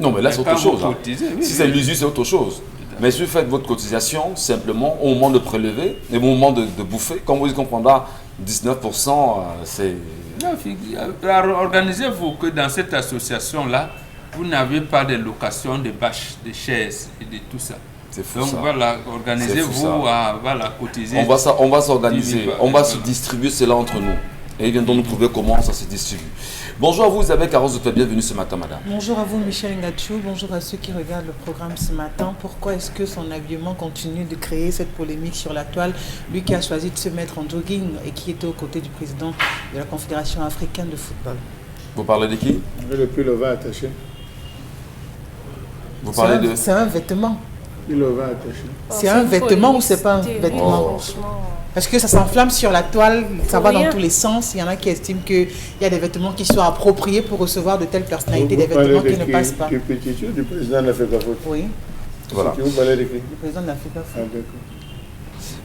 Non, mais là, c'est quand autre vous chose. Hein. cotisez, oui, Si oui. c'est l'usure, c'est autre chose. Mais si vous faites votre cotisation, simplement, au moment de prélever, et au moment de bouffer, comme vous comprendrez, 19%, c'est... Non, organisez-vous que dans cette association-là, vous n'avez pas de location de bâches, de chaises et de tout ça. C'est fou, Donc ça. voilà, C'est fou, organisez-vous ça. à voilà, cotiser. On va s'organiser, 10 000, on va voilà. se distribuer cela entre nous. Et ils viendront nous prouver comment ça se distribue. Bonjour à vous, Isabelle Carrosse, bienvenue ce matin, madame. Bonjour à vous, Michel Ngachou. Bonjour à ceux qui regardent le programme ce matin. Pourquoi est-ce que son habillement continue de créer cette polémique sur la toile? Lui qui a choisi de se mettre en jogging et qui était aux côtés du président de la Confédération africaine de football. Vous parlez de qui? Et le pullover attaché. Vous parlez de... C'est un vêtement. Pullover attaché. C'est un vêtement ou c'est pas un vêtement? Parce que ça s'enflamme sur la toile, ça va dans tous les sens. Il y en a qui estiment qu'il y a des vêtements qui sont appropriés pour recevoir de telles personnalités, des vêtements qui ne passent pas. Du président de l'Afrique foot. Oui, Voilà. Vous parlez de qui? le président de l'Afrique. Ah, d'accord.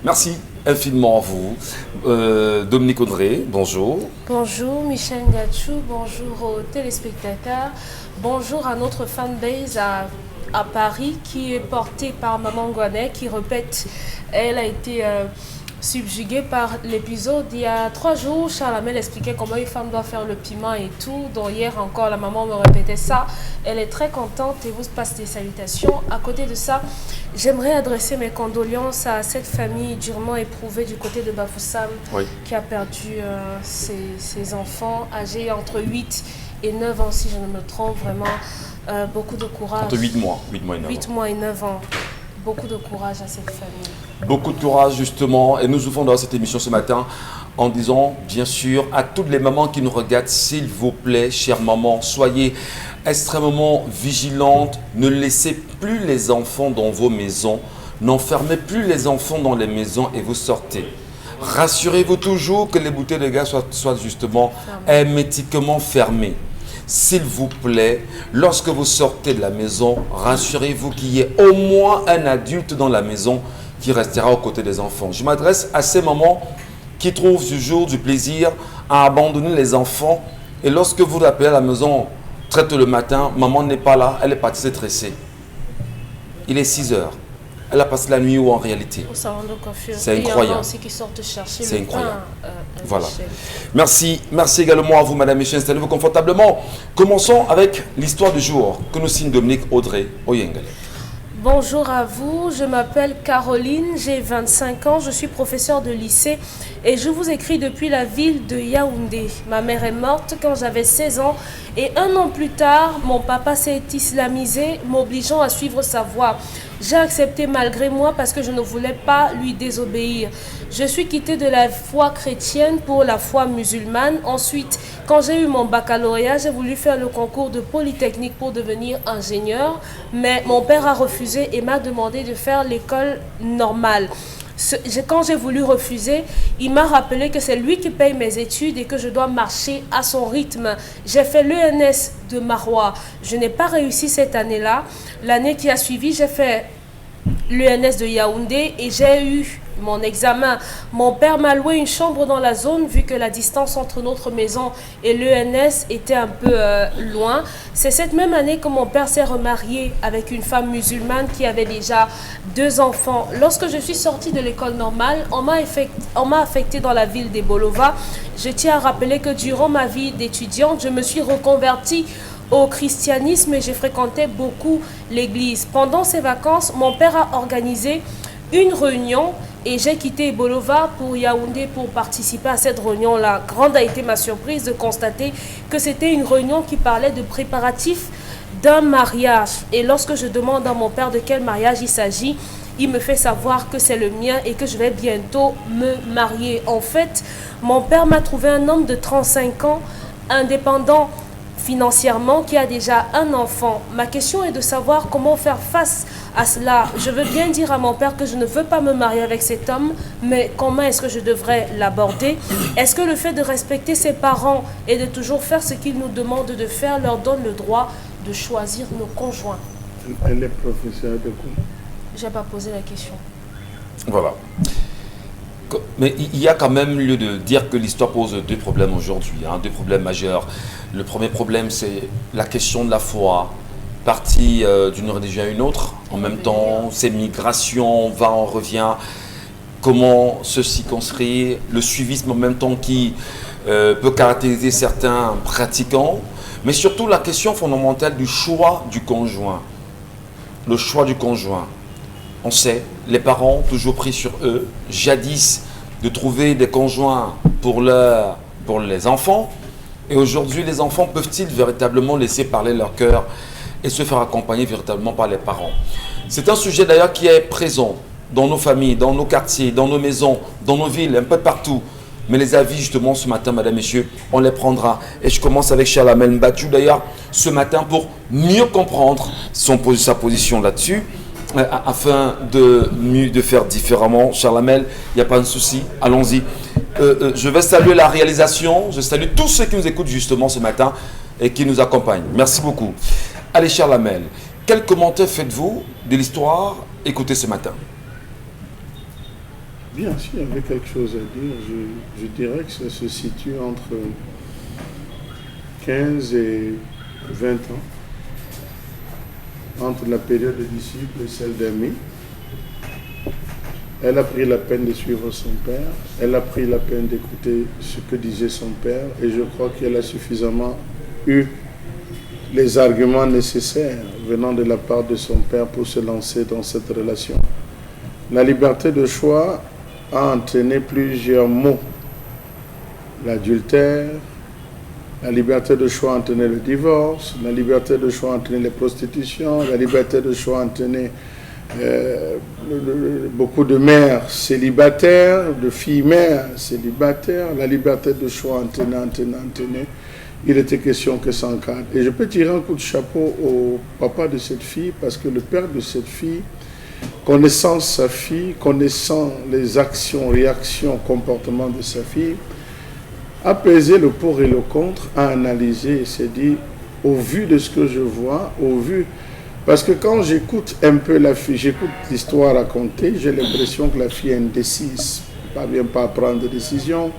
Merci infiniment à vous. Dominique Audrey, bonjour. Bonjour Michel Ngachou, bonjour aux téléspectateurs, bonjour à notre fanbase à Paris qui est portée par Maman Gouanet qui répète, elle a été subjuguée par l'épisode. Il y a 3 jours, Charles Hamel expliquait comment une femme doit faire le piment et tout. Donc hier encore, la maman me répétait ça. Elle est très contente et vous passe des salutations. À côté de ça, j'aimerais adresser mes condoléances à cette famille durement éprouvée du côté de Bafoussam Oui. qui a perdu ses enfants âgés entre 8 et 9 ans, si je ne me trompe. Vraiment, beaucoup de courage. Entre 8 mois et 9 ans. 8 mois et 9 ans. Beaucoup de courage à cette famille. Beaucoup de courage justement, et nous ouvrons dans cette émission ce matin en disant bien sûr à toutes les mamans qui nous regardent, s'il vous plaît, chères mamans, soyez extrêmement vigilantes, ne laissez plus les enfants dans vos maisons, n'enfermez plus les enfants dans les maisons et vous sortez. Rassurez-vous toujours que les bouteilles de gaz soient justement hermétiquement fermées. S'il vous plaît, lorsque vous sortez de la maison, rassurez-vous qu'il y ait au moins un adulte dans la maison qui restera aux côtés des enfants. Je m'adresse à ces mamans qui trouvent toujours du plaisir à abandonner les enfants. Et lorsque vous appelez à la maison, très tôt le matin, maman n'est pas là, elle est partie se tresser. Il est 6 heures. Elle a passé la nuit où en réalité? Au salon de coiffure. C'est Et il y en a incroyable. aussi qui sortent chercher C'est le incroyable. pain, Voilà. Michel. Merci également à vous, Madame Michel. Installez-vous confortablement. Commençons avec l'histoire du jour que nous signe Dominique Audrey Oyengale. Bonjour à vous, je m'appelle Caroline, j'ai 25 ans, je suis professeure de lycée et je vous écris depuis la ville de Yaoundé. Ma mère est morte quand j'avais 16 ans et 1 an plus tard, mon papa s'est islamisé, m'obligeant à suivre sa voie. J'ai accepté malgré moi parce que je ne voulais pas lui désobéir. Je suis quittée de la foi chrétienne pour la foi musulmane. Ensuite, quand j'ai eu mon baccalauréat, j'ai voulu faire le concours de Polytechnique pour devenir ingénieur. Mais mon père a refusé et m'a demandé de faire l'école normale. Quand j'ai voulu refuser, il m'a rappelé que c'est lui qui paye mes études et que je dois marcher à son rythme. J'ai fait l'ENS de Marois. Je n'ai pas réussi cette année-là. L'année qui a suivi, j'ai fait l'ENS de Yaoundé et j'ai eu mon examen. Mon père m'a loué une chambre dans la zone vu que la distance entre notre maison et l'ENS était un peu loin. C'est cette même année que mon père s'est remarié avec une femme musulmane qui avait déjà 2 enfants. Lorsque je suis sortie de l'école normale, on m'a affectée dans la ville des Bolova. Je tiens à rappeler que durant ma vie d'étudiante, je me suis reconvertie au christianisme et j'ai fréquenté beaucoup l'église. Pendant ces vacances, mon père a organisé une réunion et j'ai quitté Bolova pour Yaoundé pour participer à cette réunion-là. Grande a été ma surprise de constater que c'était une réunion qui parlait de préparatifs d'un mariage. Et lorsque je demande à mon père de quel mariage il s'agit, il me fait savoir que c'est le mien et que je vais bientôt me marier. En fait, mon père m'a trouvé un homme de 35 ans, indépendant financièrement, qui a déjà un enfant. Ma question est de savoir comment faire face à cela. Je veux bien dire à mon père que je ne veux pas me marier avec cet homme, mais comment est-ce que je devrais l'aborder? Est-ce que le fait de respecter ses parents et de toujours faire ce qu'ils nous demandent de faire leur donne le droit de choisir nos conjoints? Elle est professeure de quoi? Je n'ai pas posé la question. Voilà. Mais il y a quand même lieu de dire que l'histoire pose 2 problèmes aujourd'hui, 2 problèmes majeurs. Le premier problème, c'est la question de la foi parti d'une religion à une autre, en même temps, ces migrations, va, on revient, comment ceci construit, le suivisme en même temps qui peut caractériser certains pratiquants, mais surtout la question fondamentale du choix du conjoint. Le choix du conjoint. On sait, les parents toujours pris sur eux, jadis de trouver des conjoints pour les enfants, et aujourd'hui les enfants peuvent-ils véritablement laisser parler leur cœur et se faire accompagner véritablement par les parents? C'est un sujet d'ailleurs qui est présent dans nos familles, dans nos quartiers, dans nos maisons, dans nos villes, un peu partout. Mais les avis, justement, ce matin, mesdames, messieurs, on les prendra. Et je commence avec Charlamel Mbathiou, d'ailleurs, ce matin, pour mieux comprendre sa position là-dessus, afin de faire différemment. Charlamel, il n'y a pas de souci, allons-y. Je vais saluer la réalisation, je salue tous ceux qui nous écoutent, justement, ce matin et qui nous accompagnent. Merci beaucoup. Allez, Charlamel, quel commentaire faites-vous de l'histoire écoutée ce matin? Bien, s'il y avait quelque chose à dire, je dirais que ça se situe entre 15 et 20 ans, entre la période de disciple et celle d'ami. Elle a pris la peine de suivre son père, elle a pris la peine d'écouter ce que disait son père, et je crois qu'elle a suffisamment eu les arguments nécessaires venant de la part de son père pour se lancer dans cette relation. La liberté de choix a entraîné plusieurs mots. L'adultère, la liberté de choix a entraîné le divorce, la liberté de choix a entraîné les prostitutions, la liberté de choix a entraîné beaucoup de mères célibataires, de filles mères célibataires, la liberté de choix a entraîné. Il était question que ça encadre. Et je peux tirer un coup de chapeau au papa de cette fille, parce que le père de cette fille, connaissant sa fille, connaissant les actions, réactions, comportements de sa fille, a pesé le pour et le contre, a analysé et s'est dit, au vu de ce que je vois, parce que quand j'écoute un peu la fille, j'écoute l'histoire racontée, j'ai l'impression que la fille est indécise, elle ne parvient pas à prendre des décisions,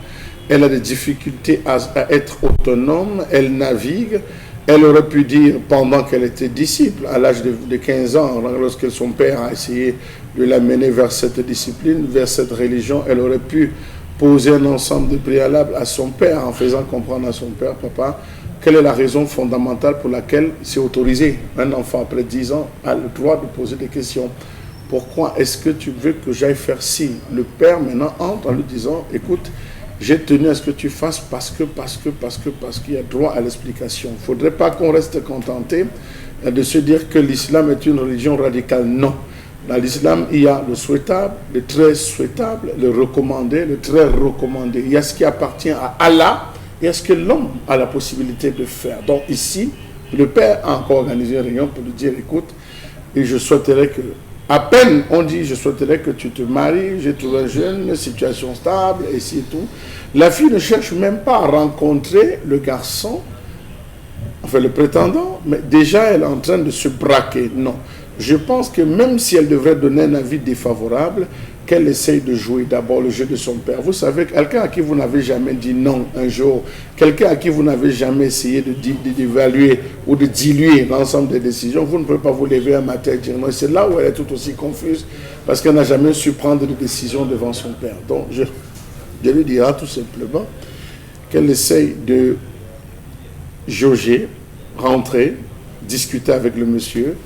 elle a des difficultés à être autonome, elle navigue. Elle aurait pu dire, pendant qu'elle était disciple, à l'âge de 15 ans, lorsque son père a essayé de l'amener vers cette discipline, vers cette religion, elle aurait pu poser un ensemble de préalables à son père, en faisant comprendre à son père, papa, quelle est la raison fondamentale pour laquelle c'est autorisé. Un enfant, après 10 ans, a le droit de poser des questions. Pourquoi est-ce que tu veux que j'aille faire ci? Le père, maintenant, entre en lui disant, écoute, j'ai tenu à ce que tu fasses parce qu'il y a droit à l'explication. Il ne faudrait pas qu'on reste contenté de se dire que l'islam est une religion radicale. Non. Dans l'islam, il y a le souhaitable, le très souhaitable, le recommandé, le très recommandé. Il y a ce qui appartient à Allah et à ce que l'homme a la possibilité de faire. Donc ici, le père a encore organisé une réunion pour lui dire, écoute, et je souhaiterais que, à peine on dit, je souhaiterais que tu te maries, j'ai trouvé un jeune, situation stable, et c'est tout. La fille ne cherche même pas à rencontrer le garçon, enfin le prétendant, mais déjà elle est en train de se braquer. Non. Je pense que même si elle devrait donner un avis défavorable, qu'elle essaye de jouer d'abord le jeu de son père. Vous savez, quelqu'un à qui vous n'avez jamais dit non un jour, quelqu'un à qui vous n'avez jamais essayé d'évaluer ou de diluer l'ensemble des décisions, vous ne pouvez pas vous lever un matin et dire non. C'est là où elle est tout aussi confuse, parce qu'elle n'a jamais su prendre de décision devant son père. Donc, je lui dirai tout simplement qu'elle essaye de jauger, rentrer, discuter avec le monsieur,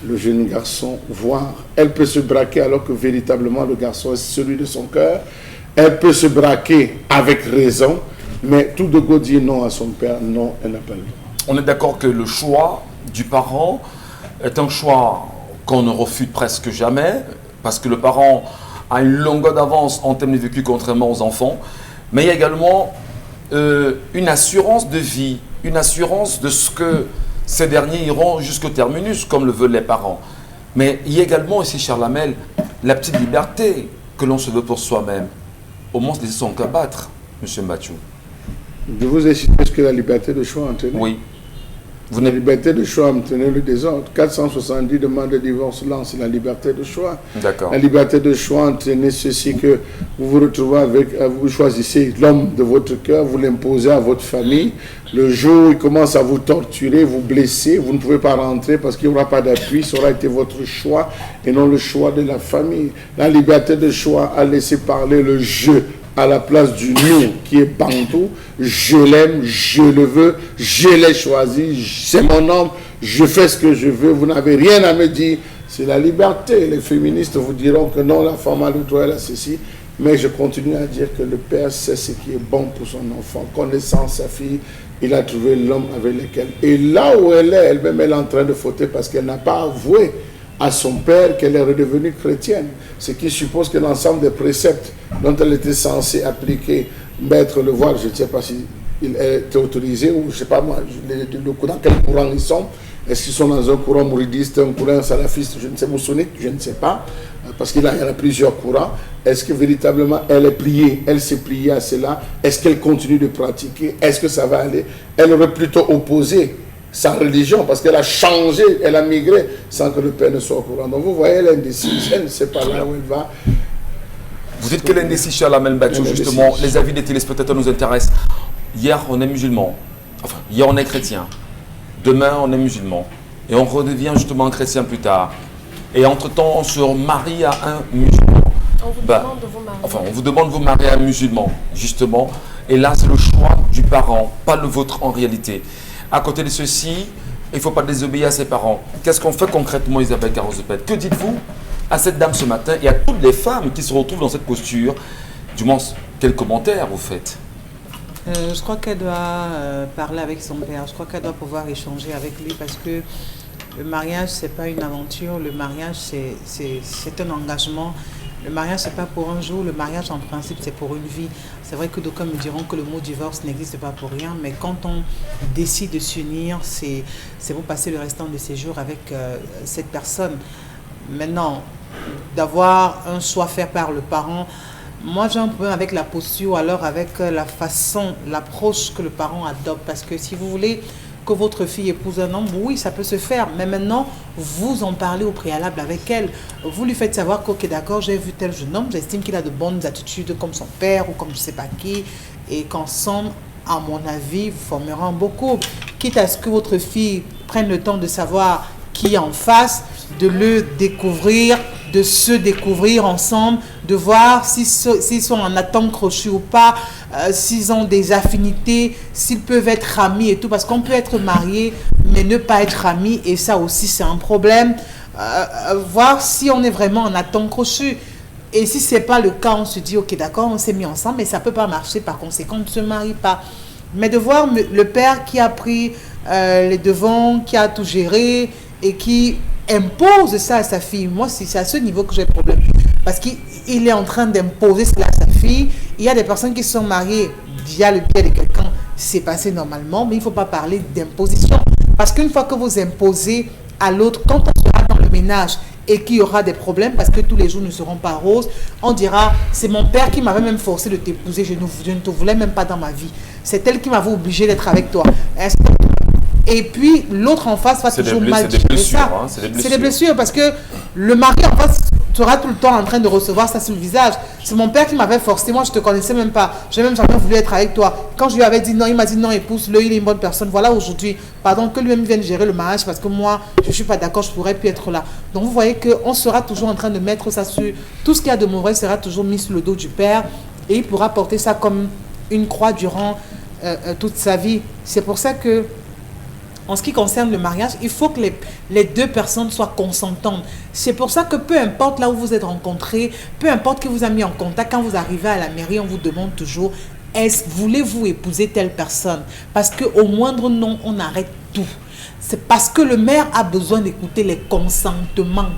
le jeune garçon, voir. Elle peut se braquer alors que véritablement le garçon est celui de son cœur. Elle peut se braquer avec raison, mais tout de go dit non à son père, non, elle n'a pas le droit. On est d'accord que le choix du parent est un choix qu'on ne refuse presque jamais, parce que le parent a une longueur d'avance en termes de vécu contrairement aux enfants, mais il y a également une assurance de vie, une assurance de ce que ces derniers iront jusqu'au terminus, comme le veulent les parents. Mais il y a également, ici, Charlamel, la petite liberté que l'on se veut pour soi-même. Au moins, laisser son cœur battre, M. Mbathiou. Je vous ai cité ce que la liberté de choix a entraîné. Oui. La liberté de choix entraîne le désordre. 470 demandes de divorce, là, c'est la liberté de choix. D'accord. La liberté de choix entraîne ceci que vous vous retrouvez avec, vous choisissez l'homme de votre cœur, vous l'imposez à votre famille. Le jour où il commence à vous torturer, vous blesser, vous ne pouvez pas rentrer parce qu'il n'y aura pas d'appui, ça aura été votre choix et non le choix de la famille. La liberté de choix a laissé parler le jeu à la place du nous qui est bantou. Je l'aime, je le veux, je l'ai choisi, c'est mon homme, je fais ce que je veux, vous n'avez rien à me dire. C'est la liberté. Les féministes vous diront que non, la femme a le droit, elle a ceci. Mais je continue à dire que le père sait ce qui est bon pour son enfant. Connaissant sa fille, il a trouvé l'homme avec lequel. Et là où elle est, elle-même, elle est en train de fauter parce qu'elle n'a pas avoué à son père qu'elle est redevenue chrétienne. Ce qui suppose que l'ensemble des préceptes dont elle était censée appliquer, mettre le voile, je ne sais pas si il est autorisé ou je ne sais pas moi, dans quel courant ils sont. Est-ce qu'ils sont dans un courant mouridiste, un courant salafiste, je ne sais, moussonite, je ne sais pas, parce qu'il y en a plusieurs courants. Est-ce que véritablement elle est pliée, elle s'est pliée à cela? Est-ce qu'elle continue de pratiquer? Est-ce que ça va aller? Elle aurait plutôt opposé sa religion parce qu'elle a changé, elle a migré sans que le père ne soit au courant. Donc vous voyez, elle est indécise, elle ne sait pas là où elle va. Vous dites que l'indécis chez Alamel Bachou, justement, les avis des téléspectateurs nous intéressent. Hier, on est musulman. Enfin, hier, on est chrétien. Demain, on est musulman. Et on redevient justement chrétien plus tard. Et entre-temps, on se marie à un musulman. On vous demande de vous marier. Enfin, on vous demande de vous marier à un musulman, justement. Et là, c'est le choix du parent, pas le vôtre en réalité. À côté de ceci, il ne faut pas désobéir à ses parents. Qu'est-ce qu'on fait concrètement, Isabelle Carrozepette? Que dites-vous à cette dame ce matin et à toutes les femmes qui se retrouvent dans cette posture? Du moins, quels commentaires vous faites? Je crois qu'elle doit parler avec son père. Je crois qu'elle doit pouvoir échanger avec lui parce que le mariage, ce n'est pas une aventure. Le mariage, c'est un engagement. Le mariage, ce n'est pas pour un jour. Le mariage, en principe, c'est pour une vie. C'est vrai que d'aucuns me diront que le mot divorce n'existe pas pour rien, mais quand on décide de s'unir, c'est pour passer le restant de ses jours avec cette personne. Maintenant, d'avoir un choix fait par le parent, moi j'ai un problème avec la posture, alors avec la façon, l'approche que le parent adopte. Parce que si vous voulez que votre fille épouse un homme, oui, ça peut se faire. Mais maintenant, vous en parlez au préalable avec elle. Vous lui faites savoir que, ok, d'accord, j'ai vu tel jeune homme, j'estime qu'il a de bonnes attitudes comme son père ou comme je ne sais pas qui. Et qu'ensemble, à mon avis, vous formerez un beau couple. Quitte à ce que votre fille prenne le temps de savoir qui est en face, de le découvrir, de se découvrir ensemble, de voir s'ils sont en atome crochu ou pas, s'ils ont des affinités, s'ils peuvent être amis et tout, parce qu'on peut être marié mais ne pas être amis, et ça aussi c'est un problème. Voir si on est vraiment en atome crochu. Et si ce n'est pas le cas, on se dit ok d'accord, on s'est mis ensemble, mais ça ne peut pas marcher, par conséquent on ne se marie pas. Mais de voir le père qui a pris les devants, qui a tout géré et qui impose ça à sa fille. Moi, c'est à ce niveau que j'ai le problème. Parce qu'il est en train d'imposer cela à sa fille. Il y a des personnes qui se sont mariées via le biais de quelqu'un. C'est passé normalement, mais il ne faut pas parler d'imposition. Parce qu'une fois que vous imposez à l'autre, quand on sera dans le ménage et qu'il y aura des problèmes, parce que tous les jours ne seront pas roses, on dira, c'est mon père qui m'avait même forcé de t'épouser, je ne te voulais même pas dans ma vie. C'est elle qui m'avait obligé d'être avec toi. Et puis, l'autre en face va toujours mal gérer ça. C'est des blessures parce que le mari en face sera tout le temps en train de recevoir ça sur le visage. C'est mon père qui m'avait forcé. Moi, je ne te connaissais même pas. Je n'ai même jamais voulu être avec toi. Quand je lui avais dit non, il m'a dit non, épouse-le, il est une bonne personne. Voilà aujourd'hui, pardon, que lui-même vienne gérer le mariage parce que moi, je ne suis pas d'accord, je ne pourrais plus être là. Donc, vous voyez qu'on sera toujours en train de mettre ça sur... Tout ce qu'il y a de mauvais sera toujours mis sur le dos du père et il pourra porter ça comme une croix durant toute sa vie. C'est pour ça que en ce qui concerne le mariage, il faut que les deux personnes soient consentantes. C'est pour ça que peu importe là où vous êtes rencontrés, peu importe qui vous a mis en contact, quand vous arrivez à la mairie, on vous demande toujours, voulez-vous épouser telle personne? Parce qu'au moindre nom, on arrête tout. C'est parce que le maire a besoin d'écouter les consentements.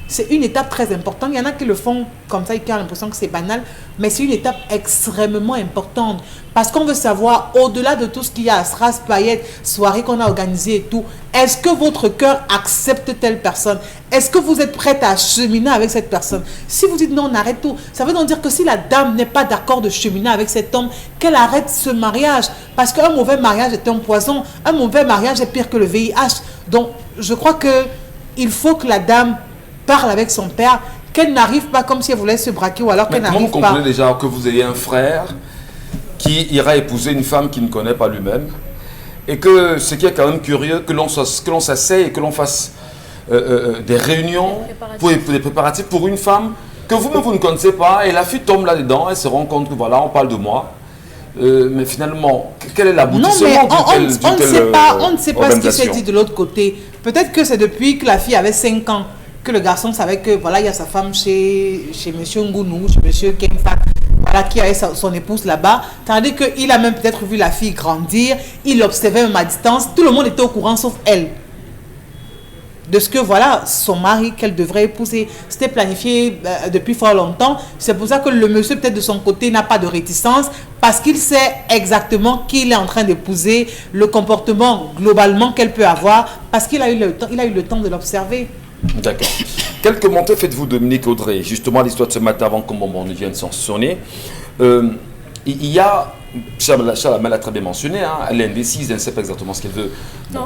c'est une étape très importante. Il y en a qui le font comme ça et qui ont l'impression que c'est banal, mais c'est une étape extrêmement importante. Parce qu'on veut savoir, au-delà de tout ce qu'il y a à Stras, paillettes, soirées qu'on a organisées et tout, est-ce que votre cœur accepte telle personne? Est-ce que vous êtes prête à cheminer avec cette personne? Si vous dites non, on arrête tout. Ça veut donc dire que si la dame n'est pas d'accord de cheminer avec cet homme, qu'elle arrête ce mariage. Parce qu'un mauvais mariage est un poison. Un mauvais mariage est pire que le VIH. Donc, je crois qu'il faut que la dame parle avec son père, qu'elle n'arrive pas comme si elle voulait se braquer ou alors qu'elle n'arrive pas. Comment vous comprenez déjà que vous ayez un frère qui ira épouser une femme qu'il ne connaît pas lui-même et que ce qui est quand même curieux, que l'on s'asseye et que l'on fasse des réunions pour des préparatifs pour une femme que vous-même vous ne connaissez pas et la fille tombe là-dedans, elle se rend compte que voilà, on parle de moi. Mais finalement, quel est l'aboutissement on ne sait pas ce qui s'est dit de l'autre côté. Peut-être que c'est depuis que la fille avait 5 ans que le garçon savait que voilà, il y a sa femme chez monsieur Ngounou, chez monsieur Kemfat, voilà, qui avait son épouse là-bas. Tandis qu'il a même peut-être vu la fille grandir, il l'observait même à distance. Tout le monde était au courant sauf elle. De ce que voilà, son mari qu'elle devrait épouser, c'était planifié depuis fort longtemps. C'est pour ça que le monsieur peut-être de son côté n'a pas de réticence parce qu'il sait exactement qui il est en train d'épouser, le comportement globalement qu'elle peut avoir parce qu'il a eu le temps de l'observer. D'accord. Quel commentaire faites-vous, Dominique Audrey, justement à l'histoire de ce matin avant que mon ne vienne s'en sonner? Il y a, Chalamel a très bien mentionné, hein, elle est indécise, elle ne sait pas exactement ce qu'elle veut. Non,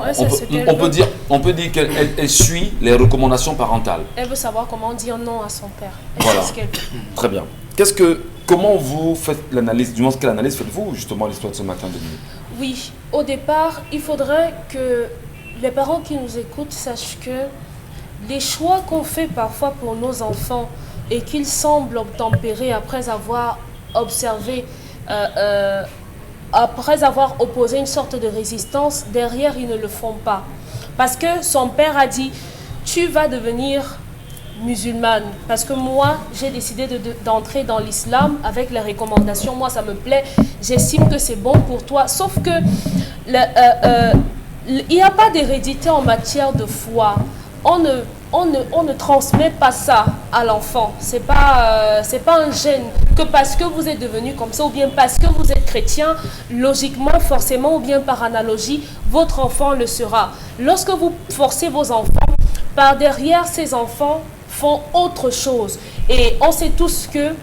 on peut dire qu'elle suit les recommandations parentales. Elle veut savoir comment dire non à son père. Voilà. Ce qu'elle veut. Très bien. Comment vous faites l'analyse, du moins quelle analyse faites-vous justement à l'histoire de ce matin, Dominique? Oui, au départ, il faudrait que les parents qui nous écoutent sachent que les choix qu'on fait parfois pour nos enfants et qu'ils semblent obtempérer après avoir observé, après avoir opposé une sorte de résistance, derrière ils ne le font pas. Parce que son père a dit, tu vas devenir musulmane. Parce que moi, j'ai décidé d'entrer dans l'islam avec les recommandations. Moi, ça me plaît. J'estime que c'est bon pour toi. Sauf que il n'y a pas d'hérédité en matière de foi. On ne transmet pas ça à l'enfant. C'est pas un gène que parce que vous êtes devenu comme ça ou bien parce que vous êtes chrétien, logiquement, forcément ou bien par analogie, votre enfant le sera. Lorsque vous forcez vos enfants, par derrière, ces enfants font autre chose. Et on sait tous que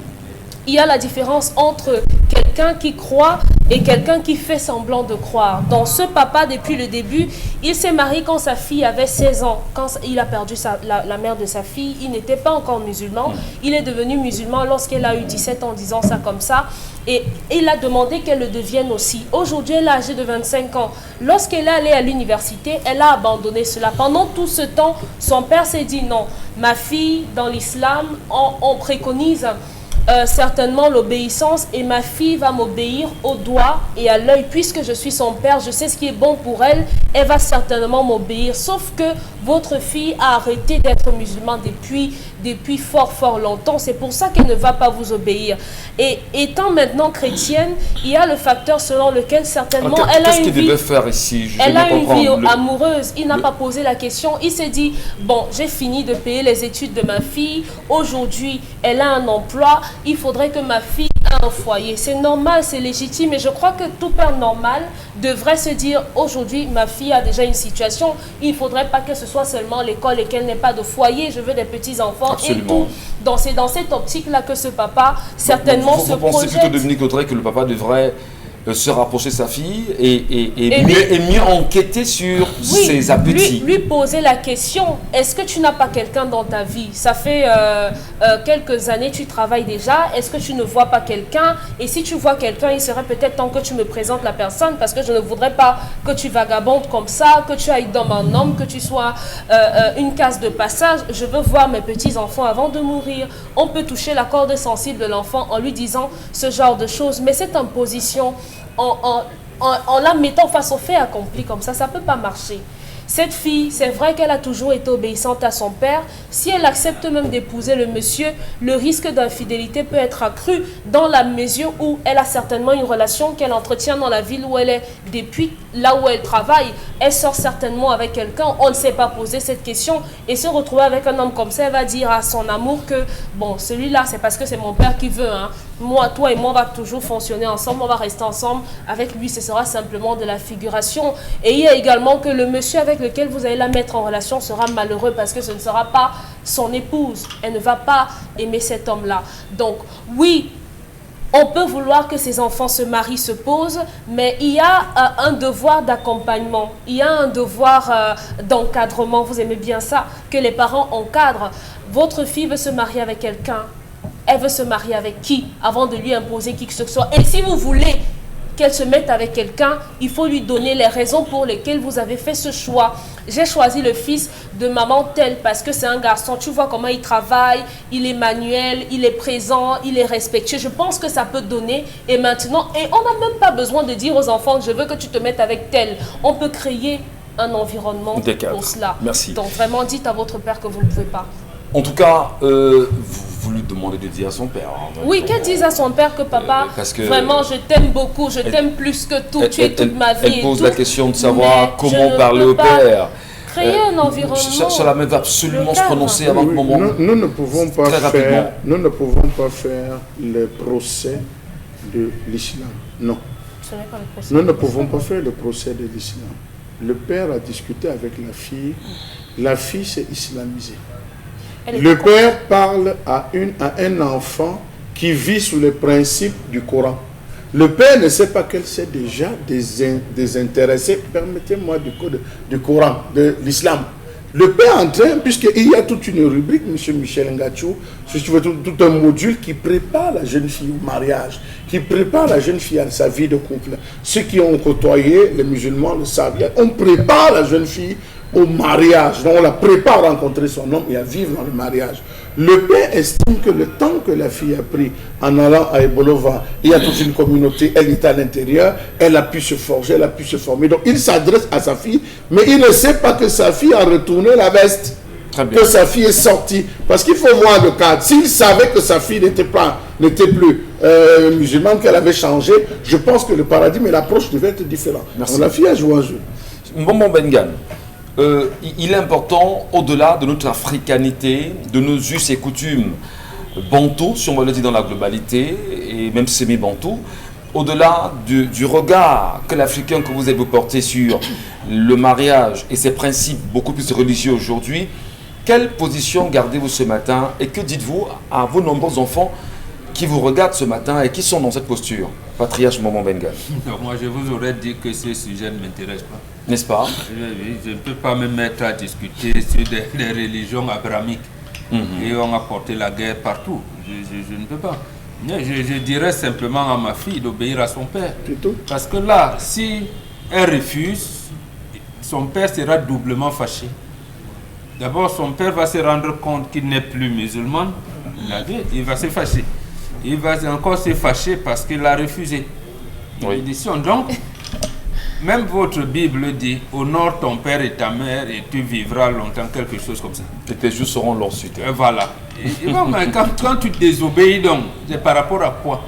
il y a la différence entre quelqu'un qui croit et quelqu'un qui fait semblant de croire. Dans ce papa, depuis le début, il s'est marié quand sa fille avait 16 ans. Quand il a perdu la mère de sa fille, il n'était pas encore musulman. Il est devenu musulman lorsqu'elle a eu 17 ans, disons ça comme ça. Et il a demandé qu'elle le devienne aussi. Aujourd'hui, elle est âgée de 25 ans. Lorsqu'elle est allée à l'université, elle a abandonné cela. Pendant tout ce temps, son père s'est dit non, ma fille, dans l'islam, on préconise certainement l'obéissance et ma fille va m'obéir au doigt et à l'œil. Puisque je suis son père, je sais ce qui est bon pour elle, elle va certainement m'obéir. Sauf que votre fille a arrêté d'être musulmane depuis fort longtemps. C'est pour ça qu'elle ne va pas vous obéir. Et étant maintenant chrétienne, il y a le facteur selon lequel certainement elle a une vie, devait faire ici? elle a une vie amoureuse. Il n'a pas posé la question. Il s'est dit, bon, j'ai fini de payer les études de ma fille. Aujourd'hui, elle a un emploi. Il faudrait que ma fille ait un foyer. C'est normal, c'est légitime. Et je crois que tout père normal devrait se dire, aujourd'hui, ma fille a déjà une situation. Il ne faudrait pas que ce soit seulement l'école et qu'elle n'ait pas de foyer. Je veux des petits-enfants. Absolument. Et tout. C'est dans cette optique-là que ce papa, certainement, se projette. Vous pensez plutôt, Dominique Audrey, que le papa devrait se rapprocher de sa fille et mieux enquêter sur ses appétits. Lui poser la question, est-ce que tu n'as pas quelqu'un dans ta vie? Ça fait quelques années tu travailles déjà, est-ce que tu ne vois pas quelqu'un? Et si tu vois quelqu'un, il serait peut-être temps que tu me présentes la personne, parce que je ne voudrais pas que tu vagabondes comme ça, que tu ailles d'homme en homme, que tu sois une case de passage. Je veux voir mes petits-enfants avant de mourir. On peut toucher la corde sensible de l'enfant en lui disant ce genre de choses, mais cette imposition en la mettant face au fait accompli comme ça ne peut pas marcher. Cette fille, c'est vrai qu'elle a toujours été obéissante à son père. Si elle accepte même d'épouser le monsieur, le risque d'infidélité peut être accru dans la mesure où elle a certainement une relation qu'elle entretient dans la ville où elle est. Depuis là où elle travaille, elle sort certainement avec quelqu'un. On ne s'est pas posé cette question et se retrouver avec un homme comme ça, elle va dire à son amour que bon, celui-là, c'est parce que c'est mon père qui veut. Hein. Moi, toi et moi, on va toujours fonctionner ensemble, on va rester ensemble. Avec lui, ce sera simplement de la figuration. Et il y a également que le monsieur avec lequel vous allez la mettre en relation sera malheureux parce que ce ne sera pas son épouse. Elle ne va pas aimer cet homme-là. Donc, oui, on peut vouloir que ses enfants se marient, se posent, mais il y a un devoir d'accompagnement, il y a un devoir d'encadrement, vous aimez bien ça, que les parents encadrent. Votre fille veut se marier avec quelqu'un, elle veut se marier avec qui avant de lui imposer qui que ce soit. Et si vous voulez qu'elle se mette avec quelqu'un, il faut lui donner les raisons pour lesquelles vous avez fait ce choix. J'ai choisi le fils de maman telle parce que c'est un garçon, tu vois comment il travaille, il est manuel, il est présent, il est respectueux. Je pense que ça peut donner. Et maintenant, et on n'a même pas besoin de dire aux enfants, je veux que tu te mettes avec tel. On peut créer un environnement pour cela. Merci. Donc vraiment, dites à votre père que vous ne pouvez pas. En tout cas, vous lui demandez de dire à son père. Hein, oui, qu'elle dise à son père que papa, vraiment, je t'aime beaucoup, je t'aime plus que tout, tu es toute ma vie. Elle pose la question de savoir comment parler au père. Créer un environnement. Cela va absolument se prononcer avant le moment. Nous ne pouvons pas faire le procès de l'islam. Non. Ce n'est pas le procès. Nous ne pouvons pas faire le procès de l'islam. Le père a discuté avec la fille. La fille s'est islamisée. Le père parle à un enfant qui vit sous les principes du Coran. Le père ne sait pas qu'elle s'est déjà désintéressée, permettez-moi, du Coran, de l'islam. Le père est en train, puisqu'il y a toute une rubrique, M. Michel Ngachou, si tu veux, tout un module qui prépare la jeune fille au mariage, qui prépare la jeune fille à sa vie de couple. Ceux qui ont côtoyé les musulmans le savent. On prépare la jeune fille au mariage. Donc on la prépare à rencontrer son homme et à vivre dans le mariage. Le père estime que le temps que la fille a pris en allant à Ebolova, il y a toute une communauté, elle est à l'intérieur, elle a pu se forger, elle a pu se former. Donc il s'adresse à sa fille, mais il ne sait pas que sa fille a retourné la veste, que sa fille est sortie. Parce qu'il faut voir le cadre. S'il savait que sa fille n'était plus musulmane, qu'elle avait changé, je pense que le paradigme et l'approche devaient être différents. Donc la fille a joué un jeu. Mbombo Bengan. Il est important, au-delà de notre africanité, de nos us et coutumes bantous, si on veut le dire dans la globalité, et même semi-bantou, au-delà du regard que l'Africain que vous avez porté sur le mariage et ses principes beaucoup plus religieux aujourd'hui, quelle position gardez-vous ce matin et que dites-vous à vos nombreux enfants qui vous regardent ce matin et qui sont dans cette posture? Patriarche Mbombo Bengan. Moi, je vous aurais dit que ce sujet ne m'intéresse pas. N'est-ce pas? Je ne peux pas me mettre à discuter sur des religions abrahamiques. Et on a porté la guerre partout. Je ne peux pas. Je dirais simplement à ma fille d'obéir à son père. Parce que là, si elle refuse, son père sera doublement fâché. D'abord, son père va se rendre compte qu'il n'est plus musulman. Il va se fâcher. Il va encore se fâcher parce qu'il a refusé l'édition. Donc, même votre Bible dit, honore ton père et ta mère et tu vivras longtemps, quelque chose comme ça. Et tes jours seront leur suite. Voilà. Et bon, quand tu désobéis donc, c'est par rapport à quoi?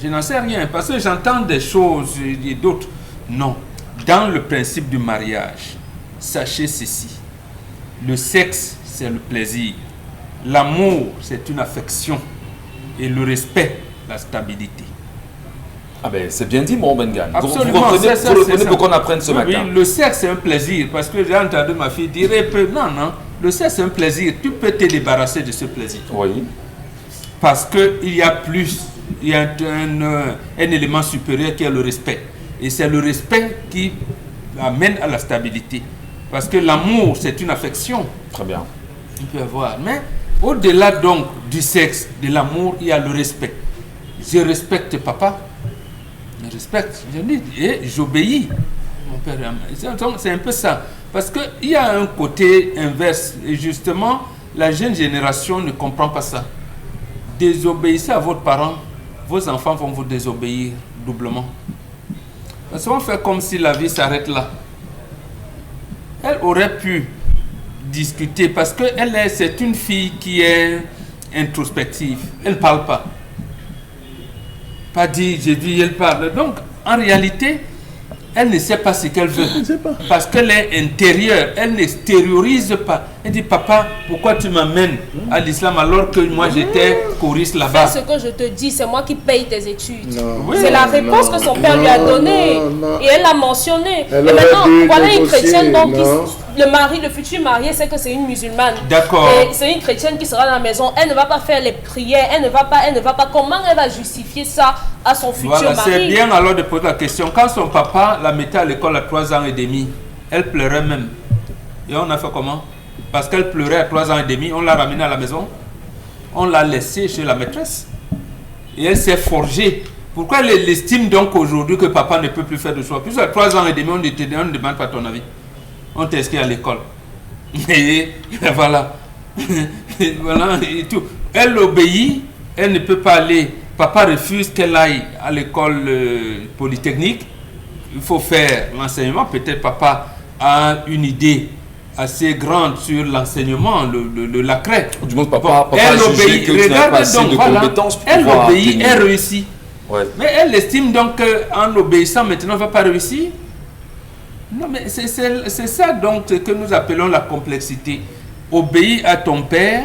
Je n'en sais rien, parce que j'entends des choses et d'autres. Non. Dans le principe du mariage, sachez ceci. Le sexe, c'est le plaisir. L'amour, c'est une affection. Et le respect, la stabilité. Ah ben c'est bien dit, mon Bengan. Absolument. Vous reprenez pour qu'on apprenne ce matin. Oui, le sexe c'est un plaisir. Parce que j'ai entendu ma fille dire, non, le sexe c'est un plaisir. Tu peux te débarrasser de ce plaisir. Oui. Parce qu'il y a plus, il y a un élément supérieur qui est le respect. Et c'est le respect qui amène à la stabilité. Parce que l'amour c'est une affection. Très bien. Il peut y avoir. Mais au-delà donc du sexe, de l'amour, il y a le respect. Je respecte papa. Je respecte, je dis, et j'obéis. Mon père, c'est un peu ça. Parce qu'il y a un côté inverse. Et justement, la jeune génération ne comprend pas ça. Désobéissez à votre parent, vos enfants vont vous désobéir doublement. Parce qu'on fait comme si la vie s'arrête là. elle aurait pu discuter parce que c'est une fille qui est introspective. Elle ne parle pas. Pas dit, j'ai dit, elle parle. Donc, en réalité, elle ne sait pas ce qu'elle veut. Elle ne sait pas. Parce qu'elle est intérieure. Elle n'extériorise pas. Elle dit, papa, pourquoi tu m'amènes à l'islam alors que moi j'étais choriste là-bas? Fais ce que je te dis, c'est moi qui paye tes études. Oui. C'est la réponse que son père lui a donnée. Et elle l'a mentionné. Elle Et maintenant, aurait dû voilà une négocier, chrétienne donc non. le futur marié sait que c'est une musulmane. D'accord. Et c'est une chrétienne qui sera dans la maison. Elle ne va pas faire les prières. Elle ne va pas. Comment elle va justifier ça à son futur Voilà, mari? c'est bien alors de poser la question. Quand son papa la mettait à l'école à 3 ans et demi, elle pleurait même. Et on a fait comment? Parce qu'elle pleurait à 3 ans et demi, on l'a ramenée à la maison. On l'a laissée chez la maîtresse. Et elle s'est forgée. Pourquoi elle estime donc aujourd'hui que papa ne peut plus faire de choix? Puisque à 3 ans et demi, on ne demande pas ton avis. On t'inscrit à l'école. Et voilà. Et voilà et tout. Elle obéit, elle ne peut pas aller. Papa refuse qu'elle aille à l'école polytechnique. Il faut faire l'enseignement. Peut-être papa a une idée assez grande sur l'enseignement, la crête. Du moins, papa Elle a jugé obéit. que tu n'as pas assez de compétences pour Elle pouvoir obéit, tenir. elle réussit. Ouais. Mais elle estime donc qu'en obéissant maintenant, elle ne va pas réussir. Non, mais c'est ça donc que nous appelons la complexité. Obéis à ton père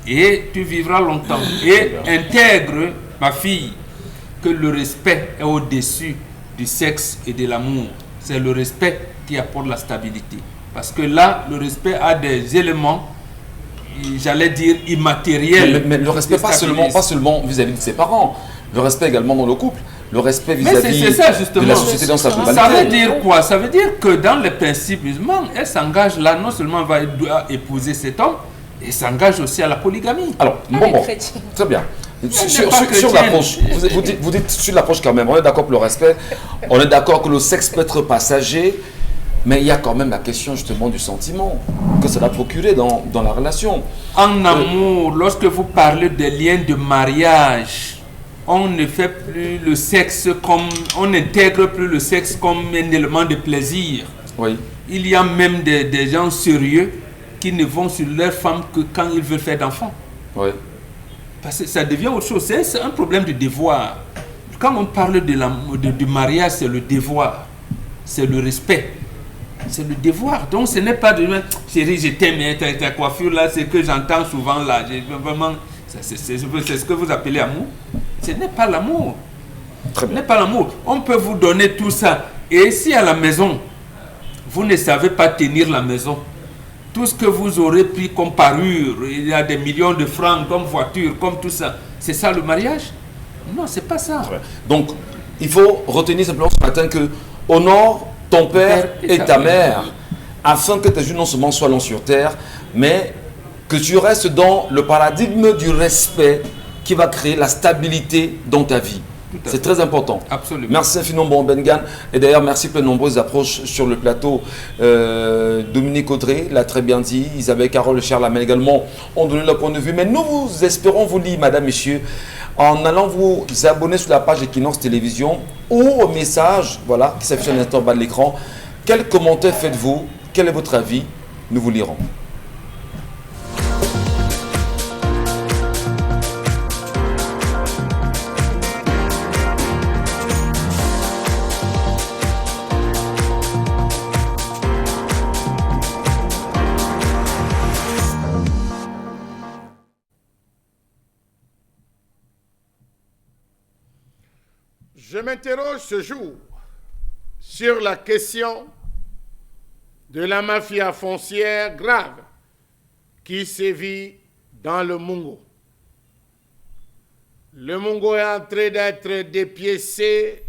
et tu vivras longtemps. Et intègre, ma fille, que le respect est au-dessus du sexe et de l'amour. C'est le respect qui apporte la stabilité. Parce que là, le respect a des éléments, j'allais dire, immatériels. Mais le respect, pas seulement vis-à-vis de ses parents, le respect également dans le couple, le respect vis-à-vis c'est ça, justement. de la société dans sa globalité. Ça veut dire quoi? Ça veut dire que dans les principes musulmans, elle s'engage là, non seulement elle doit épouser cet homme, elle s'engage aussi à la polygamie. Alors, Elle bon, est bon, chrétienne. très bien. n'est Sur pas chrétienne. l'approche, vous dites sur l'approche quand même, on est d'accord pour le respect, on est d'accord que le sexe peut être passager, mais il y a quand même la question justement du sentiment que ça doit procurer dans la relation. En amour, lorsque vous parlez des liens de mariage, on ne fait plus le sexe comme, on n'intègre plus le sexe comme un élément de plaisir. Oui. Il y a même des gens sérieux qui ne vont sur leur femme que quand ils veulent faire d'enfants. Oui. Parce que ça devient autre chose. C'est un problème de devoir. Quand on parle du mariage, c'est le devoir. C'est le respect. C'est le devoir. Donc ce n'est pas de chérie, je t'aime, ta coiffure là, c'est que j'entends souvent là. Vraiment, c'est ce que vous appelez amour. Ce n'est pas l'amour. Ce n'est pas l'amour. On peut vous donner tout ça. Et si à la maison, vous ne savez pas tenir la maison, tout ce que vous aurez pris comme parure, il y a des millions de francs comme voiture, comme tout ça, c'est ça le mariage? Non, c'est pas ça. Donc, il faut retenir simplement ce matin que honore ton père et ta mère, afin que tes jours non seulement soient longs sur terre, mais que tu restes dans le paradigme du respect qui va créer la stabilité dans ta vie. C'est très important. Absolument. Merci infiniment, bon Bengan. Et d'ailleurs, merci pour les nombreuses approches sur le plateau. Dominique Audrey l'a très bien dit. Isabelle Carole Charlamagne également ont donné leur point de vue. Mais nous vous espérons vous lire, madame, messieurs, en allant vous abonner sur la page Equinox Télévision ou au message voilà, qui s'affiche à l'instant en bas de l'écran. Quel commentaire faites-vous? Quel est votre avis? Nous vous lirons. Je m'interroge ce jour sur la question de la mafia foncière grave qui sévit dans le Mungo. Le Mungo est en train d'être dépiécé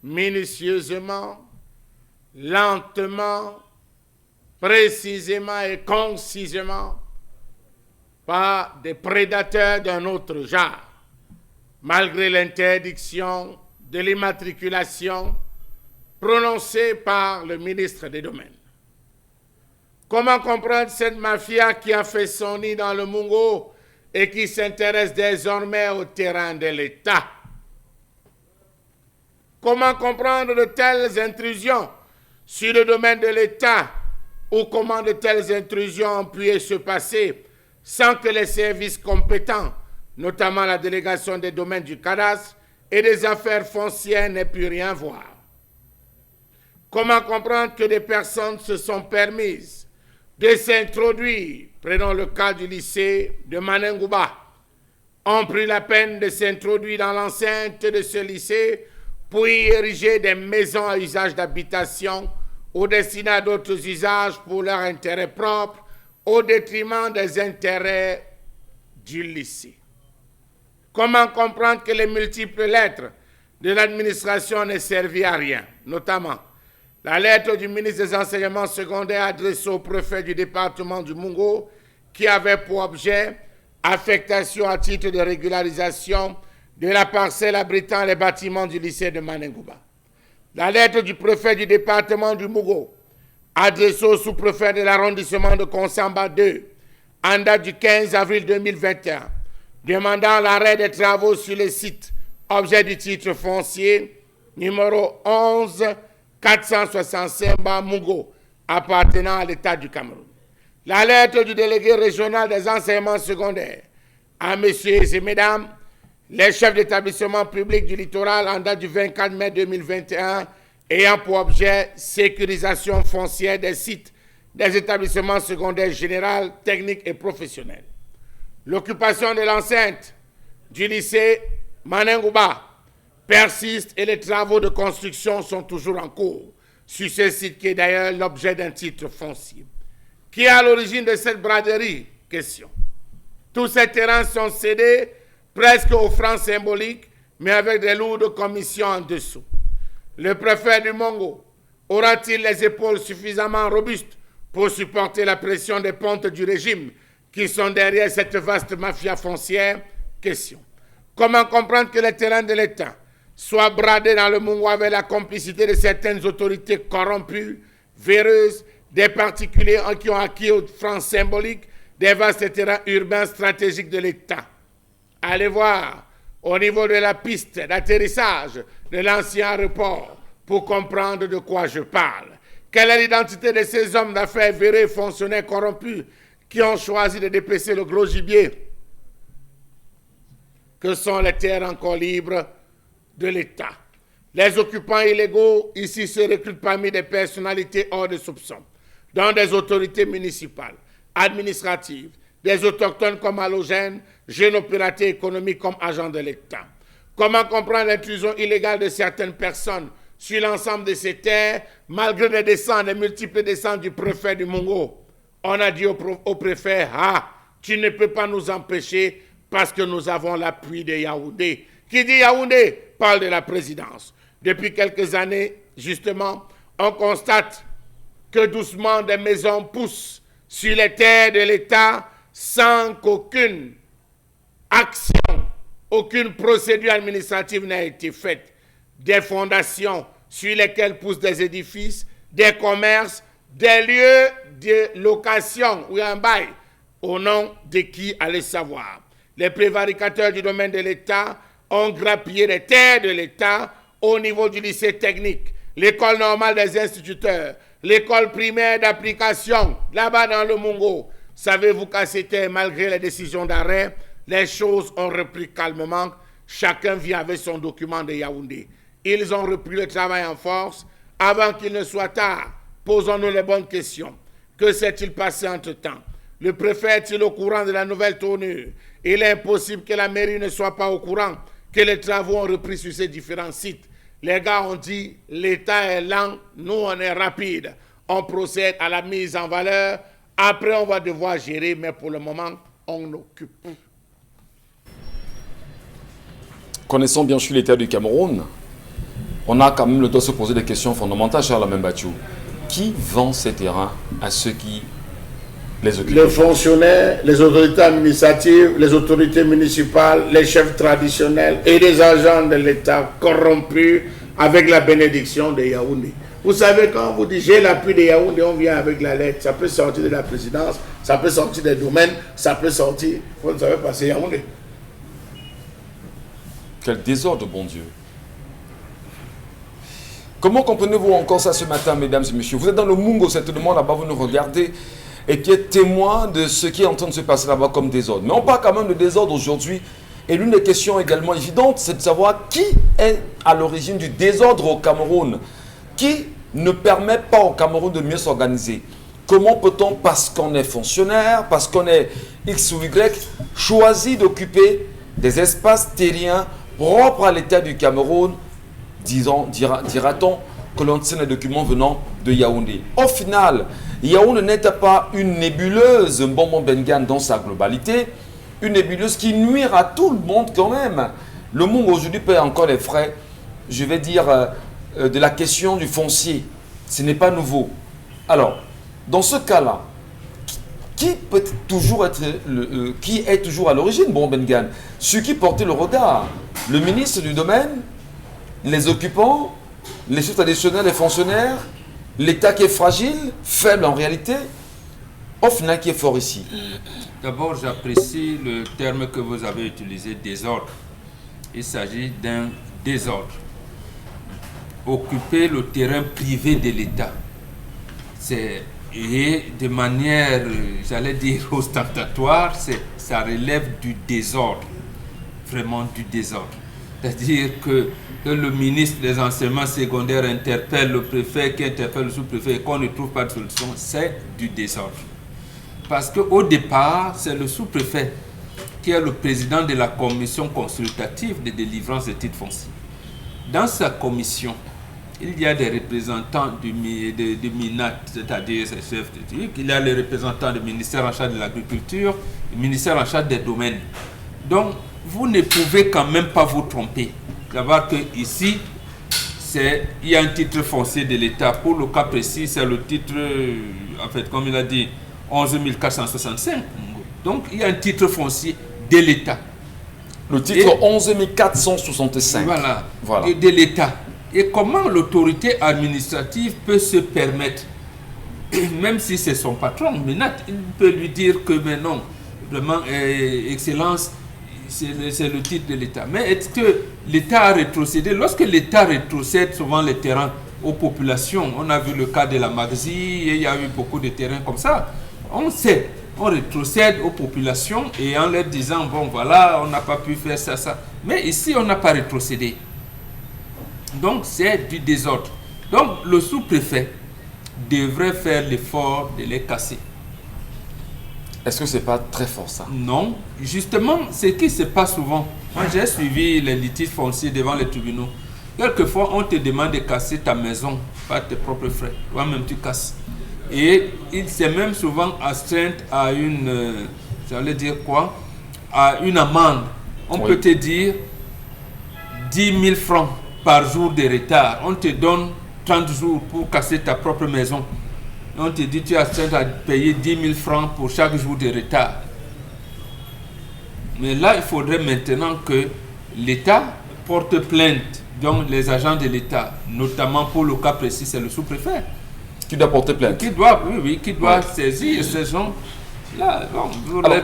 minutieusement, lentement, précisément et concisément par des prédateurs d'un autre genre, malgré l'interdiction de l'immatriculation prononcée par le ministre des Domaines. Comment comprendre cette mafia qui a fait son nid dans le Mungo et qui s'intéresse désormais au terrain de l'État? Comment comprendre de telles intrusions sur le domaine de l'État ou comment de telles intrusions ont pu se passer sans que les services compétents, notamment la délégation des domaines du cadastre et des affaires foncières, n'aient pu rien voir. Comment comprendre que des personnes se sont permises de s'introduire, prenons le cas du lycée de Manengouba, ont pris la peine de s'introduire dans l'enceinte de ce lycée pour y ériger des maisons à usage d'habitation ou destinées à d'autres usages pour leur intérêt propre, au détriment des intérêts du lycée. Comment comprendre que les multiples lettres de l'administration n'aient servi à rien, notamment la lettre du ministre des Enseignements secondaires adressée au préfet du département du Mungo, qui avait pour objet affectation à titre de régularisation de la parcelle abritant les bâtiments du lycée de Manengouba. La lettre du préfet du département du Mungo, adressée au sous-préfet de l'arrondissement de Konsamba 2, en date du 15 avril 2021, demandant l'arrêt des travaux sur le site, objet du titre foncier numéro 11 465 Mungo, appartenant à l'État du Cameroun. La lettre du délégué régional des enseignements secondaires à messieurs et mesdames, les chefs d'établissement public du littoral en date du 24 mai 2021, ayant pour objet sécurisation foncière des sites des établissements secondaires généraux, techniques et professionnels. L'occupation de l'enceinte du lycée Manengouba persiste et les travaux de construction sont toujours en cours sur ce site qui est d'ailleurs l'objet d'un titre foncier. Qui est à l'origine de cette braderie? Question. Tous ces terrains sont cédés presque aux francs symboliques, mais avec des lourdes commissions en dessous. Le préfet du Mungo aura-t-il les épaules suffisamment robustes pour supporter la pression des pontes du régime qui sont derrière cette vaste mafia foncière? Question. Comment comprendre que les terrains de l'État soient bradés dans le Mungo avec la complicité de certaines autorités corrompues, véreuses, des particuliers qui ont acquis aux francs symboliques des vastes terrains urbains stratégiques de l'État? Allez voir au niveau de la piste d'atterrissage de l'ancien aéroport pour comprendre de quoi je parle. Quelle est l'identité de ces hommes d'affaires véreux et fonctionnaires corrompus qui ont choisi de dépecer le gros gibier que sont les terres encore libres de l'État? Les occupants illégaux ici se recrutent parmi des personnalités hors de soupçon, dont des autorités municipales, administratives, des autochtones comme halogènes, jeunes opérateurs économiques comme agents de l'État. Comment comprendre l'intrusion illégale de certaines personnes sur l'ensemble de ces terres, malgré les multiples descentes du préfet du Mungo? On a dit au préfet, tu ne peux pas nous empêcher parce que nous avons l'appui de Yaoundé. Qui dit Yaoundé parle de la présidence. Depuis quelques années, justement, on constate que doucement des maisons poussent sur les terres de l'État sans qu'aucune action, aucune procédure administrative n'a été faite. Des fondations sur lesquelles poussent des édifices, des commerces, des lieux de location ou un bail, au nom de qui allez savoir. Les prévaricateurs du domaine de l'État ont grappillé les terres de l'État au niveau du lycée technique, l'école normale des instituteurs, l'école primaire d'application, là-bas dans le Mungo. Savez-vous qu'à cette terre, malgré les décisions d'arrêt, les choses ont repris calmement. Chacun vient avec son document de Yaoundé. Ils ont repris le travail en force. Avant qu'il ne soit tard, posons-nous les bonnes questions. Que s'est-il passé entre-temps? Le préfet est-il au courant de la nouvelle tournure? Il est impossible que la mairie ne soit pas au courant que les travaux ont repris sur ces différents sites. Les gars ont dit, l'État est lent, nous on est rapide. On procède à la mise en valeur. Après, on va devoir gérer, mais pour le moment, on occupe. Connaissant bien sûr l'État du Cameroun, on a quand même le droit de se poser des questions fondamentales, Charles Amembachou. Qui vend ces terrains à ceux qui les occupent? Les fonctionnaires, les autorités administratives, les autorités municipales, les chefs traditionnels et les agents de l'État corrompus avec la bénédiction de Yaoundé. Vous savez, quand vous dites j'ai l'appui de Yaoundé, on vient avec la lettre. Ça peut sortir de la présidence, ça peut sortir des domaines, ça peut sortir. Vous ne savez pas, c'est Yaoundé. Quel désordre, bon Dieu. Comment comprenez-vous encore ça ce matin, mesdames et messieurs? Vous êtes dans le Mungo, certainement, là-bas, vous nous regardez, et qui est témoin de ce qui est en train de se passer là-bas comme désordre. Mais on parle quand même de désordre aujourd'hui. Et l'une des questions également évidentes, c'est de savoir qui est à l'origine du désordre au Cameroun. Qui ne permet pas au Cameroun de mieux s'organiser? Comment peut-on, parce qu'on est fonctionnaire, parce qu'on est X ou Y, choisir d'occuper des espaces terriens propres à l'État du Cameroun, dira-t-on, que l'on tient les documents venant de Yaoundé. Au final, Yaoundé n'est pas une nébuleuse, Mbombo Bengan dans sa globalité, une nébuleuse qui nuira à tout le monde quand même. Le monde aujourd'hui paie encore les frais, je vais dire, de la question du foncier. Ce n'est pas nouveau. Alors, dans ce cas-là, qui peut toujours être qui est toujours à l'origine, bon Bengan? Ceux qui portaient le regard, le ministre du domaine, les occupants, les chefs traditionnels, les fonctionnaires, l'État qui est fragile, faible en réalité, au final qui est fort ici. D'abord, j'apprécie le terme que vous avez utilisé, désordre. Il s'agit d'un désordre. Occuper le terrain privé de l'État. Et de manière, j'allais dire, ostentatoire, ça relève du désordre. Vraiment du désordre. C'est-à-dire que le ministre des enseignements secondaires interpelle le préfet, qui interpelle le sous-préfet, et qu'on ne trouve pas de solution, c'est du désordre. Parce qu'au départ, c'est le sous-préfet qui est le président de la commission consultative de délivrance des titres fonciers. Dans sa commission, il y a des représentants du MINAT, c'est-à-dire ses chefs de truc, il y a les représentants du ministère en charge de l'agriculture, du ministère en charge des domaines. Donc, vous ne pouvez quand même pas vous tromper. Savoir qu'ici, il y a un titre foncier de l'État. Pour le cas précis, c'est le titre, en fait, comme il a dit, 11 465. Donc, il y a un titre foncier de l'État. Le titre 11 465. Voilà. De l'État. Et comment l'autorité administrative peut se permettre, même si c'est son patron, Minat, il peut lui dire que mais non, vraiment, Excellence, c'est le titre de l'État. Mais est-ce que l'État a rétrocédé? Lorsque l'État rétrocède souvent les terrains aux populations, on a vu le cas de la Magzi, et il y a eu beaucoup de terrains comme ça, on sait, on rétrocède aux populations et en leur disant, bon voilà, on n'a pas pu faire ça. Mais ici, on n'a pas rétrocédé. Donc, c'est du désordre. Donc, le sous-préfet devrait faire l'effort de les casser. Est-ce que ce n'est pas très fort ça? Non. Justement, ce qui se passe souvent. Moi, j'ai suivi les litiges fonciers devant les tribunaux. Quelquefois, on te demande de casser ta maison par tes propres frais. Toi-même, tu casses. Et il s'est même souvent astreint à une, j'allais dire quoi, à une amende. On peut te dire 10 000 francs par jour de retard. On te donne 30 jours pour casser ta propre maison. Et on te dit tu es astreint à payer 10 000 francs pour chaque jour de retard. Mais là, il faudrait maintenant que l'État porte plainte, donc les agents de l'État, notamment pour le cas précis, c'est le sous-préfet. Qui doit porter plainte. Qui doit saisir ces gens. Là, bon, alors,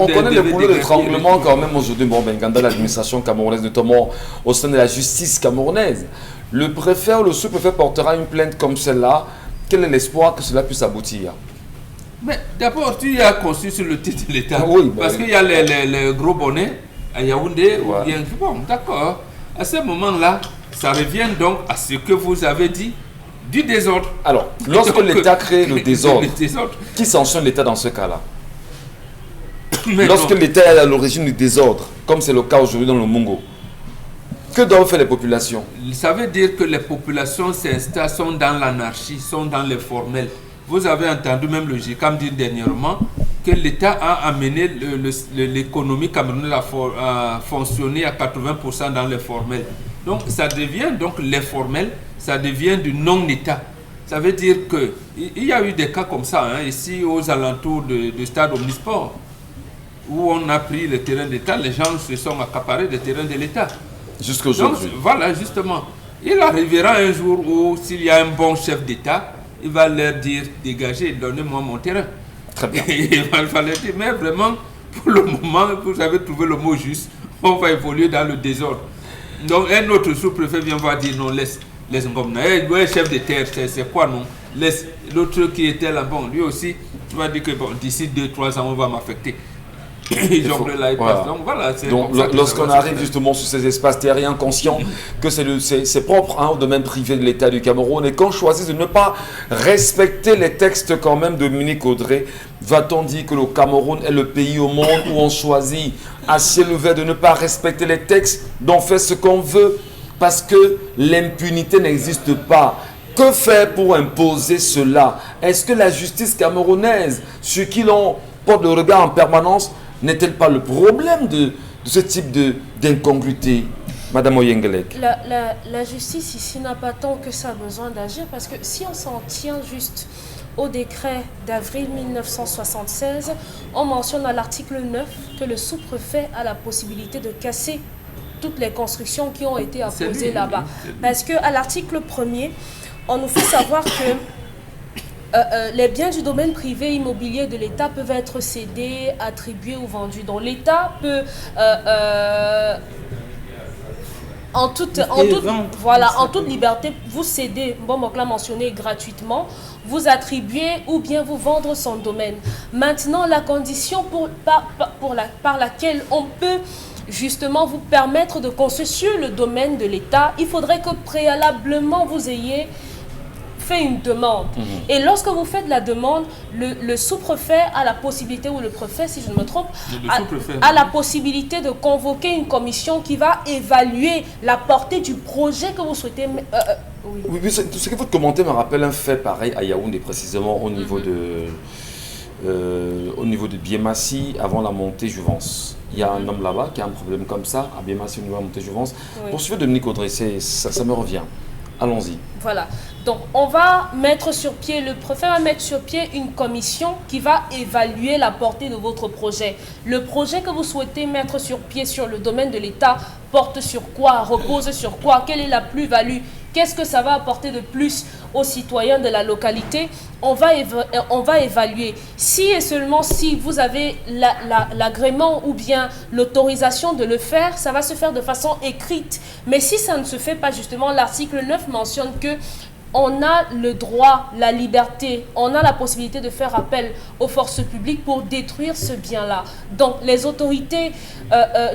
on connaît le boulot d'étranglement quand même aujourd'hui, bon, dans l'administration camerounaise, notamment au sein de la justice camerounaise. Le préfet ou le sous-préfet portera une plainte comme celle-là. Quel est l'espoir que cela puisse aboutir? Mais d'abord, tu as conçu sur le titre de l'État. Oui, parce qu'il y a les gros bonnets à Yaoundé. Ou bien, bon, d'accord. À ce moment-là, ça revient donc à ce que vous avez dit. Du désordre. Alors, lorsque l'État crée le désordre, qui sanctionne l'État dans ce cas-là? Lorsque l'État est à l'origine du désordre, comme c'est le cas aujourd'hui dans le Mungo, que doivent faire les populations? Ça veut dire que les populations s'installent, sont dans l'anarchie, sont dans les formels. Vous avez entendu même le GICAM dire dernièrement que l'État a amené l'économie camerounaise à fonctionner à 80% dans les formels. Donc, ça devient donc les formels. Ça devient du non-État. Ça veut dire qu'il y a eu des cas comme ça, hein, ici aux alentours du stade Omnisport, où on a pris le terrain d'État, les gens se sont accaparés des terrains de l'État. Jusqu'aujourd'hui. Voilà, justement. Il arrivera un jour où, s'il y a un bon chef d'État, il va leur dire, dégagez, donnez-moi mon terrain. Très bien. Il va leur dire, mais vraiment, pour le moment, vous avez trouvé le mot juste, on va évoluer dans le désordre. Donc un autre sous-préfet vient voir dire non, laisse. les Ngomna. Ouais, chef de terre, c'est quoi, non? L'autre qui était là, bon, lui aussi, il va dire que bon, d'ici 2-3 ans, on va m'affecter. Ils ont là, ils passent. Donc voilà, lorsqu'on arrive justement sur ces espaces terriens, conscients que c'est propre au domaine privé de l'État du Cameroun, et qu'on choisit de ne pas respecter les textes quand même, Dominique Audrey, va-t-on dire que le Cameroun est le pays au monde où on choisit à ciel ouvert de ne pas respecter les textes, d'en faire ce qu'on veut, parce que l'impunité n'existe pas? Que faire pour imposer cela? Est-ce que la justice camerounaise, sur qui l'on porte le regard en permanence, n'est-elle pas le problème de ce type d'incongruité, Madame Oyengelek? La justice ici n'a pas tant que ça besoin d'agir, parce que si on s'en tient juste au décret d'avril 1976, on mentionne à l'article 9 que le sous-préfet a la possibilité de casser toutes les constructions qui ont été apposées là-bas. Parce qu'à l'article 1er, on nous fait savoir que les biens du domaine privé immobilier de l'État peuvent être cédés, attribués ou vendus. Donc l'État peut, en toute liberté, vous céder, bon, donc l'a mentionné, gratuitement, vous attribuer ou bien vous vendre son domaine. Maintenant, la condition par laquelle on peut justement vous permettre de construire sur le domaine de l'État, il faudrait que préalablement vous ayez fait une demande. Et lorsque vous faites la demande, le sous-préfet a la possibilité, ou le préfet si je ne me trompe, a la possibilité de convoquer une commission qui va évaluer la portée du projet que vous souhaitez. Oui, ce que votre commentaire me rappelle un fait pareil à Yaoundé, précisément au niveau de Biémassi, avant la montée Jouvence. Il y a un homme là-bas qui a un problème comme ça, à Biémassi, au niveau de la montée Jouvence. Oui. Pour suivre Dominique Audrey, ça me revient. Allons-y. Voilà. Donc, on va mettre sur pied, le préfet va mettre sur pied une commission qui va évaluer la portée de votre projet. Le projet que vous souhaitez mettre sur pied sur le domaine de l'État porte sur quoi, repose sur quoi, quelle est la plus-value, qu'est-ce que ça va apporter de plus aux citoyens de la localité. On va évaluer. Si et seulement si vous avez l'agrément ou bien l'autorisation de le faire, ça va se faire de façon écrite. Mais si ça ne se fait pas, justement, l'article 9 mentionne que on a le droit, la liberté, on a la possibilité de faire appel aux forces publiques pour détruire ce bien-là. Donc, les autorités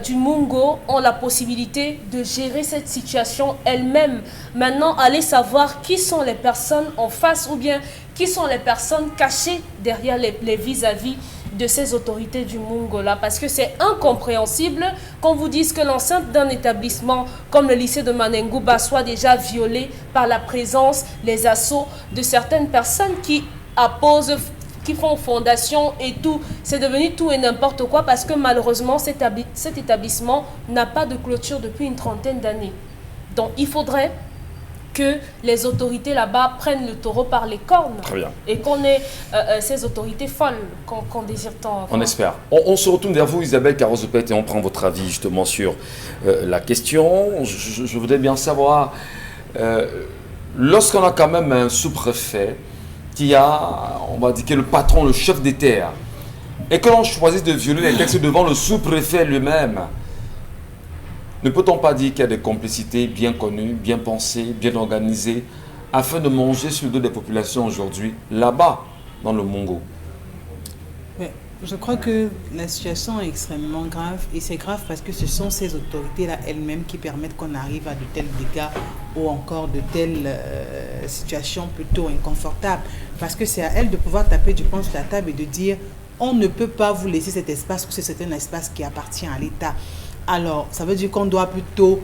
du Mungo ont la possibilité de gérer cette situation elles-mêmes. Maintenant, allez savoir qui sont les personnes en face ou bien qui sont les personnes cachées derrière les vis-à-vis de ces autorités du Mungo-là, parce que c'est incompréhensible qu'on vous dise que l'enceinte d'un établissement comme le lycée de Manengouba soit déjà violée par la présence, les assauts de certaines personnes qui apposent, qui font fondation et tout. C'est devenu tout et n'importe quoi, parce que malheureusement cet établissement n'a pas de clôture depuis une trentaine d'années. Donc il faudrait que les autorités là-bas prennent le taureau par les cornes. Très bien. Et qu'on ait ces autorités folles qu'on désire tant. On espère. On se retourne vers vous, Isabelle Carozopet, et on prend votre avis justement sur la question. Je voudrais bien savoir, lorsqu'on a quand même un sous-préfet qui on va dire, qui est le patron, le chef des terres, et que l'on choisit de violer les textes devant le sous-préfet lui-même, ne peut-on pas dire qu'il y a des complicités bien connues, bien pensées, bien organisées, afin de manger sur le dos des populations aujourd'hui, là-bas, dans le Mungo? Je crois que la situation est extrêmement grave, et c'est grave parce que ce sont ces autorités-là elles-mêmes qui permettent qu'on arrive à de tels dégâts ou encore de telles situations plutôt inconfortables. Parce que c'est à elles de pouvoir taper du poing sur la table et de dire on ne peut pas vous laisser cet espace, parce que c'est un espace qui appartient à l'État. Alors, ça veut dire qu'on doit plutôt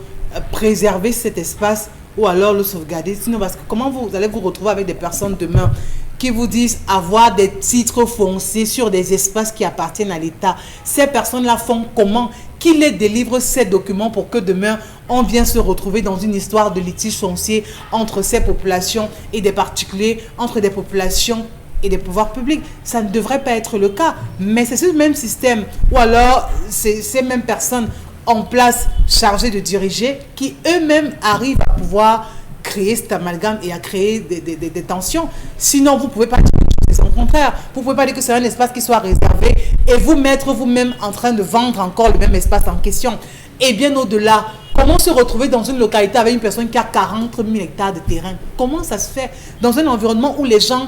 préserver cet espace ou alors le sauvegarder. Sinon, parce que comment vous allez vous retrouver avec des personnes demain qui vous disent avoir des titres fonciers sur des espaces qui appartiennent à l'État? Ces personnes-là font comment? Qui les délivre ces documents pour que demain, on vienne se retrouver dans une histoire de litige foncier entre ces populations et des particuliers, entre des populations et des pouvoirs publics? Ça ne devrait pas être le cas. Mais c'est ce même système, ou alors ces mêmes personnes en place chargés de diriger, qui eux-mêmes arrivent à pouvoir créer cet amalgame et à créer des tensions. Sinon, vous ne pouvez pas dire que c'est au contraire. Vous ne pouvez pas dire que c'est un espace qui soit réservé et vous mettre vous-même en train de vendre encore le même espace en question. Et bien au-delà, Comment se retrouver dans une localité avec une personne qui a 40 000 hectares de terrain? Comment ça se fait dans un environnement où les gens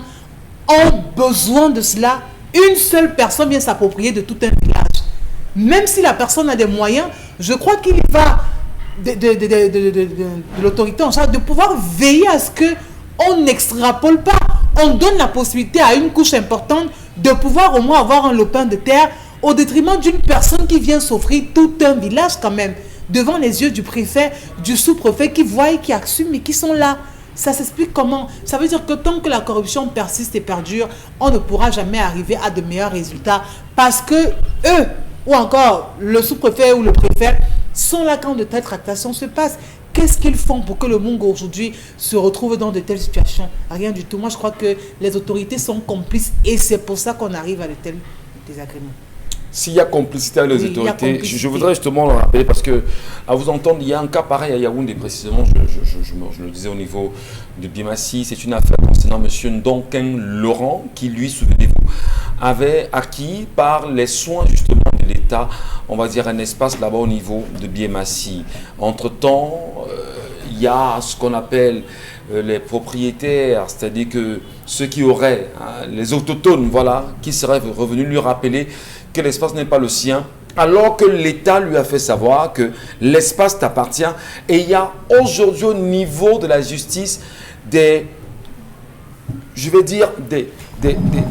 ont besoin de cela? Une seule personne vient s'approprier de tout un village. Même si la personne a des moyens, je crois qu'il va de l'autorité en charge de pouvoir veiller à ce qu'on n'extrapole pas. On donne la possibilité à une couche importante de pouvoir au moins avoir un lopin de terre au détriment d'une personne qui vient s'offrir tout un village quand même, devant les yeux du préfet, du sous-préfet qui voient, qui assument et qui sont là. Ça s'explique comment? Ça veut dire que tant que la corruption persiste et perdure, on ne pourra jamais arriver à de meilleurs résultats parce que eux, ou encore le sous-préfet ou le préfet, sont là quand de telles tractations se passent. Qu'est-ce qu'ils font pour que le Mungo aujourd'hui se retrouve dans de telles situations? Rien du tout. Moi, je crois que les autorités sont complices et c'est pour ça qu'on arrive à de tels désagréments. S'il y a complicité avec les autorités, je voudrais justement le rappeler parce que, à vous entendre, il y a un cas pareil à Yaoundé précisément, je le disais au niveau de Biémassi, c'est une affaire concernant M. Ndonken Laurent qui, lui, souvenez-vous, avait acquis par les soins justement de l'État, on va dire un espace là-bas au niveau de Biémassi. Entre-temps, il y a ce qu'on appelle les propriétaires, c'est-à-dire que ceux qui auraient, les autochtones, voilà, qui seraient revenus lui rappeler que l'espace n'est pas le sien, alors que l'État lui a fait savoir que l'espace t'appartient. Et il y a aujourd'hui au niveau de la justice des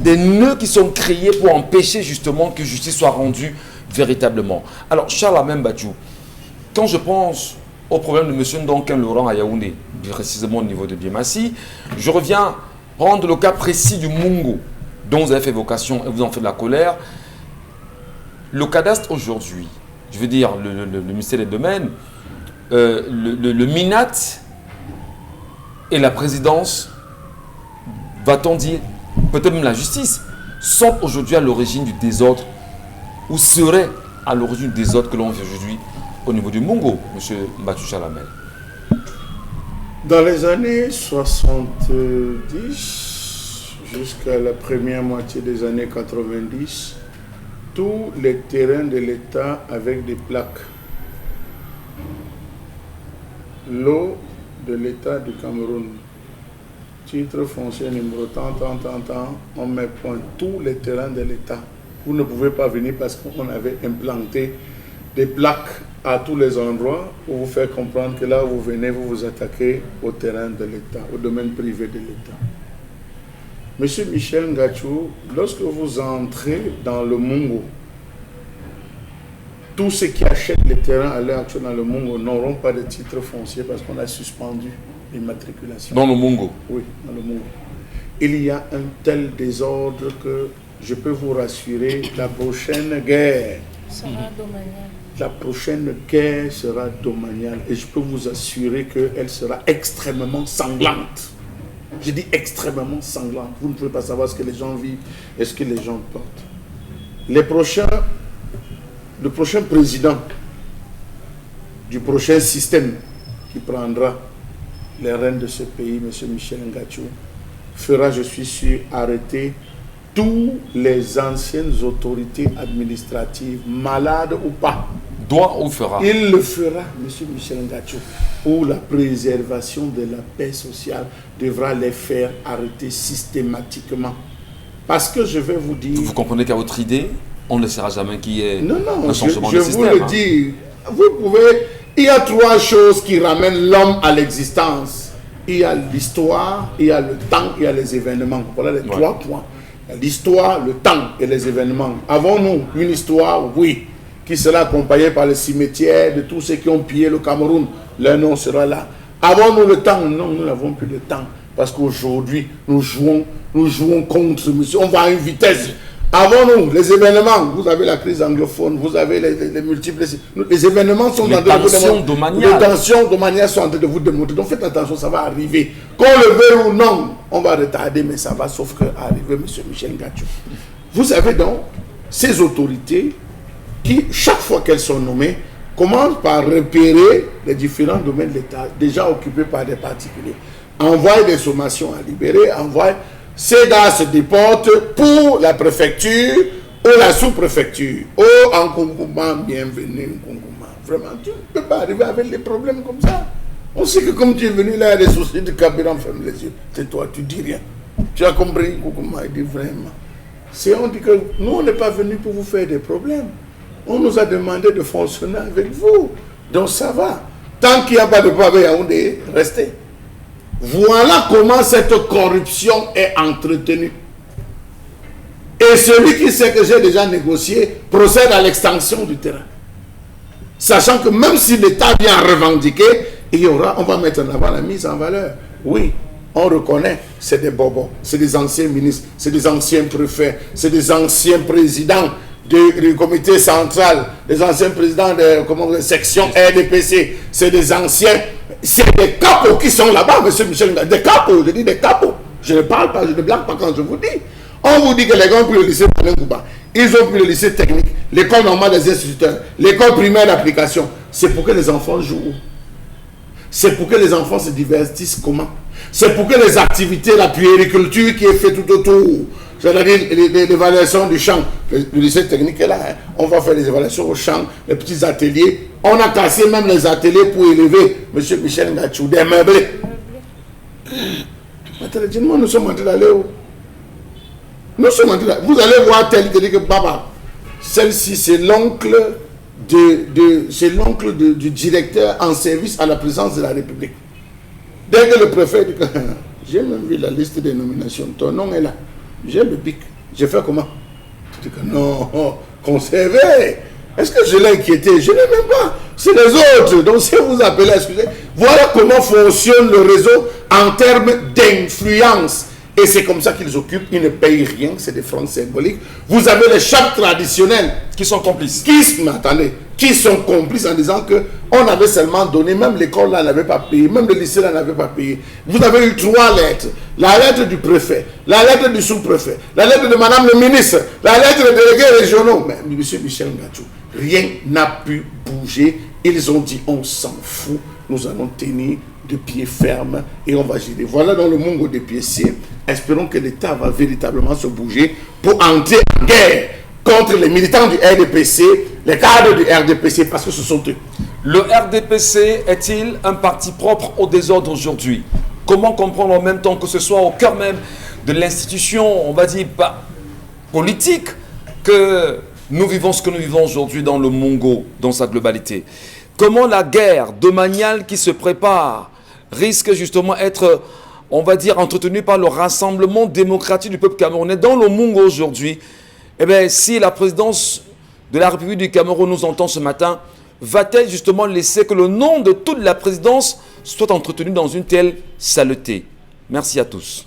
nœuds qui sont créés pour empêcher justement que justice soit rendue véritablement. Alors, Charles Amen Badjou, quand je pense au problème de M. Ndonken Laurent à Yaoundé, précisément au niveau de Biémassi, je reviens prendre le cas précis du Mungo, dont vous avez fait vocation et vous en faites de la colère. Le cadastre aujourd'hui, je veux dire le ministère des Domaines, le MINAT et la présidence, va-t-on dire, peut-être même la justice, sont aujourd'hui à l'origine du désordre, ou seraient à l'origine du désordre que l'on vit aujourd'hui au niveau du Mungo, M. Mbadjou Chalamel. Dans les années 70 jusqu'à la première moitié des années 90, tous les terrains de l'État avec des plaques. L'eau de l'État du Cameroun, titre foncier numéro tant, on met point tous les terrains de l'État. Vous ne pouvez pas venir parce qu'on avait implanté des plaques à tous les endroits pour vous faire comprendre que là où vous venez, vous vous attaquez au terrain de l'État, au domaine privé de l'État. Monsieur Michel Ngachou, lorsque vous entrez dans le Mungo, tous ceux qui achètent les terrains à l'heure actuelle dans le Mungo n'auront pas de titre foncier parce qu'on a suspendu l'immatriculation. Dans le Mungo? Oui, dans le Mungo. Il y a un tel désordre que je peux vous rassurer, la prochaine guerre sera domaniale. La prochaine guerre sera domaniale et je peux vous assurer qu'elle sera extrêmement sanglante. Je dis extrêmement sanglante. Vous ne pouvez pas savoir ce que les gens vivent et ce que les gens portent. Le prochain président du prochain système qui prendra les rênes de ce pays, M. Michel Ngachou, fera, je suis sûr, arrêter toutes les anciennes autorités administratives, malades ou pas. Doit ou fera? Il le fera, M. Michel Ngachou, pour la préservation de la paix sociale, devra les faire arrêter systématiquement. Parce que je vais vous dire... Vous comprenez qu'à votre idée, on ne saura jamais qui est un changement je de système. Je vous le dis, vous pouvez... Il y a trois choses qui ramènent l'homme à l'existence. Il y a l'histoire, il y a le temps, il y a les événements. Voilà les trois points. L'histoire, le temps et les événements. Avons-nous une histoire? Oui. Qui sera accompagnée par le cimetière de tous ceux qui ont pillé le Cameroun. Leur nom sera là. Avons-nous le temps? Non, nous n'avons plus le temps. Parce qu'aujourd'hui, nous jouons contre monsieur. On va à une vitesse. Avons-nous les événements? Vous avez la crise anglophone, vous avez les multiples... Les événements sont en train de vous démontrer. Les tensions domaniales sont en train de vous démontrer. Donc faites attention, ça va arriver. Qu'on le veuille ou non, on va retarder, mais ça va sauf que arriver, M. Michel Ngachou. Vous savez donc, ces autorités qui, chaque fois qu'elles sont nommées, commencent par repérer les différents domaines de l'État déjà occupés par des particuliers. Envoient des sommations à libérer, envoient... Ces gars se déportent pour la préfecture ou la sous-préfecture. Oh, en Kongouma, bienvenue, Kongouma. Vraiment, tu ne peux pas arriver avec des problèmes comme ça. On sait que comme tu es venu là, il y a des soucis de carburant, ferme les yeux. C'est toi, tu dis rien. Tu as compris, Koukouma, il dit vraiment. On dit que nous, on n'est pas venu pour vous faire des problèmes. On nous a demandé de fonctionner avec vous. Donc ça va. Tant qu'il n'y a pas de problème à Yaoundé, restez. Voilà comment cette corruption est entretenue. Et celui qui sait que j'ai déjà négocié procède à l'extension du terrain. Sachant que même si l'État vient revendiquer, on va mettre en avant la mise en valeur. Oui, on reconnaît, c'est des bobos, c'est des anciens ministres, c'est des anciens préfets, c'est des anciens présidents du comité central, des anciens présidents de section RDPC, c'est des anciens, c'est des capots qui sont là-bas, monsieur Michel, des capots, je dis des capots. Je ne parle pas, je ne blague pas quand je vous dis. On vous dit que les gars ont pris le lycée Palengouba, ils ont pris le lycée technique, l'école normale des instituteurs, l'école primaire d'application. C'est pour que les enfants jouent. C'est pour que les enfants se divertissent comment? C'est pour que les activités, la puériculture qui est faite tout autour, c'est-à-dire l'évaluation du champ, le lycée technique est là, hein. On va faire les évaluations au champ, les petits ateliers. On a cassé même les ateliers pour élever M. Michel Ngachou, des meublés. Maintenant, nous sommes en train d'aller où? Nous sommes en train d'aller. Vous allez voir tel que Baba, celle-ci c'est l'oncle du directeur en service à la présidence de la République. Dès que le préfet dit que j'ai même vu la liste des nominations, ton nom est là. J'ai le bic. J'ai fait comment? Je dis que non, conservé. Est-ce que je l'ai inquiété? Je ne l'ai même pas. C'est les autres. Donc si vous appelez, excusez, voilà comment fonctionne le réseau en termes d'influence. Et c'est comme ça qu'ils occupent, ils ne payent rien, c'est des francs symboliques. Vous avez les chefs traditionnels. Qui sont complices. Qui sont complices en disant qu'on avait seulement donné, même l'école là n'avait pas payé, même le lycée là n'avait pas payé. Vous avez eu 3 lettres. La lettre du préfet, la lettre du sous-préfet, la lettre de madame le ministre, la lettre des délégués régionaux. Mais M. Michel Ngachou, rien n'a pu bouger. Ils ont dit, on s'en fout, nous allons tenir de pied ferme et on va gérer. Voilà dans le Mongo des pieds. Espérons que l'État va véritablement se bouger pour entrer en guerre contre les militants du RDPC, les cadres du RDPC, parce que ce sont eux. Le RDPC est-il un parti propre au désordre aujourd'hui? Comment comprendre en même temps que ce soit au cœur même de l'institution, on va dire, politique, que nous vivons ce que nous vivons aujourd'hui dans le Mongo, dans sa globalité? Comment la guerre domaniale qui se prépare risque justement d'être, on va dire, entretenue par le rassemblement démocratique du peuple camerounais dans le Mongo aujourd'hui? Eh bien, si la présidence de la République du Cameroun nous entend ce matin, va-t-elle justement laisser que le nom de toute la présidence soit entretenu dans une telle saleté? Merci à tous.